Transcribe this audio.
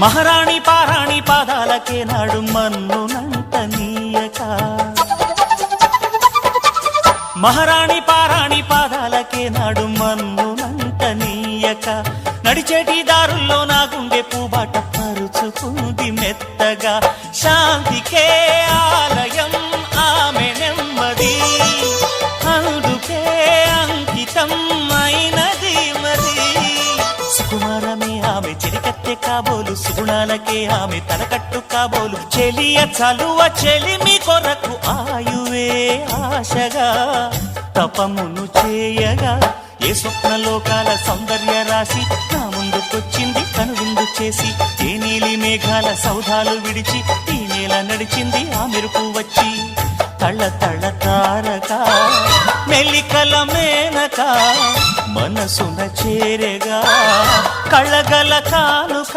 మహారాణి పారాణి పాదాలకే నాడు మన్నునంట నీయక మహారాణి పారాణి పాదాలకే నాడు మన్నునంట నీయక నడిచేటి దారుల్లో నా గుండె పూబాట పరుచుకుంది మెత్తగా శాంతికే ఆలయం ఆమె నెమ్మది అందుకే అంకితం అయినది మరి సుకుమారమే ఆమె చెలికత్తె కాబోలు సుగుణాలకే ఆమె తలకట్టు కాబోలు చెలియ చలువ చెలిమి కొరకు ఆయువే ఆశగా తపమును చేయగా ఏ స్వప్నలోకాల సౌందర్య రాశి నా ముందుకొచ్చింది కనువిందు చేసి ఏ నీలి మేఘాల సౌధాలు విడిచి ఈ నేల నడిచింది ఆ మెరుపు వచ్చి తళ్ళ తళ్ళ తారక మెల్లికల మేనక మనసున చేరగా కళ్ళగల కానుక